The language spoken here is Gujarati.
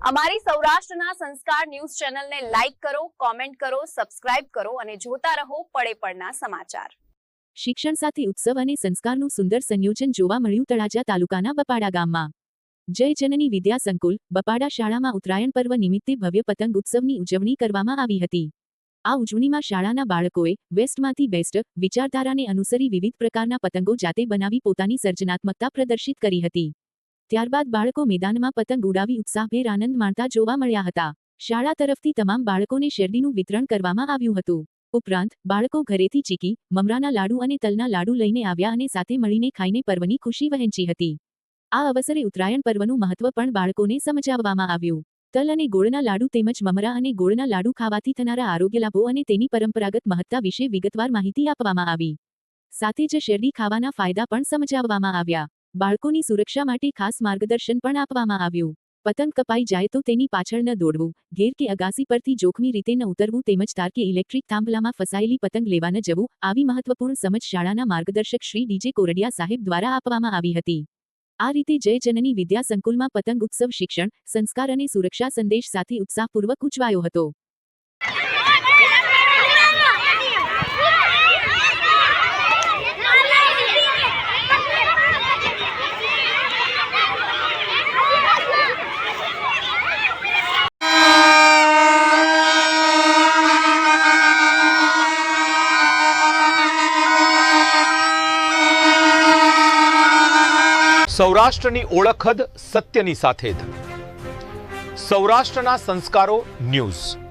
અમારી સૌરાષ્ટ્રના સંસ્કાર ન્યૂઝ ચેનલને લાઈક કરો, કોમેન્ટ કરો, સબસ્ક્રાઇબ કરો અને જોતા રહો પળે પળના સમાચાર। શિક્ષણ સાથે ઉત્સવ અને સંસ્કારનું સુંદર સંયોજન જોવા મળ્યું તળાજા તાલુકાના બપાડા ગામમાં। જય જનની વિદ્યા સંકુલ બપાડા શાળામાં ઉત્તરાયણ પર્વ નિમિત્તે ભવ્ય પતંગ ઉત્સવની ઉજવણી કરવામાં આવી હતી। આ ઉજવણીમાં શાળાના બાળકોએ વેસ્ટમાંથી બેસ્ટ વિચારધારાને અનુસરી વિવિધ પ્રકારના પતંગો જાતે બનાવી પોતાની સર્જનાત્મકતા પ્રદર્શિત કરી હતી। ત્યારબાદ બાળકો મેદાનમાં પતંગ ઉડાવી ઉત્સાહભેર આનંદ માણતા જોવા મળ્યા હતા। શાળા તરફથી તમામ બાળકોને શેરડીનું વિતરણ કરવામાં આવ્યું હતું। ઉપરાંત બાળકો ઘરેથી ચીકી, મમરાના લાડુ અને તલના લાડુ લઈને આવ્યા અને સાથે મળીને ખાઈને પર્વની ખુશી વહેંચી હતી। આ અવસરે ઉત્તરાયણ પર્વનું મહત્વ પણ બાળકોને સમજાવવામાં આવ્યું। તલ અને ગોળના લાડુ તેમજ મમરા અને ગોળના લાડુ ખાવાથી થનારા આરોગ્ય લાભો અને તેની પરંપરાગત મહત્તા વિશે વિગતવાર માહિતી આપવામાં આવી। સાથે જ શેરડી ખાવાના ફાયદા પણ સમજાવવામાં આવ્યા। બાળકોની સુરક્ષા માટે ખાસ માર્ગદર્શન પણ આપવામાં આવ્યું। પતંગ કપાઈ જાય તો તેની પાછળ ન દોડવું, ઘેર કે અગાસી પરથી જોખમી રીતે ન ઉતરવું તેમજ તાર કે ઇલેક્ટ્રિક થાંભલામાં ફસાયેલી પતંગ લેવા ન જવું આવી મહત્વપૂર્ણ સમજ શાળાના માર્ગદર્શક શ્રી ડીજે કોરડિયા સાહેબ દ્વારા આપવામાં આવી હતી। આ રીતે જય જનની વિદ્યા સંકુલમાં પતંગ ઉત્સવ શિક્ષણ, સંસ્કાર અને સુરક્ષા સંદેશ સાથે ઉત્સાહપૂર્વક ઉજવાયો હતો। સૌરાષ્ટ્રની ઓળખ જ સત્યની સાથે જ સૌરાષ્ટ્રના સંસ્કારો ન્યૂઝ।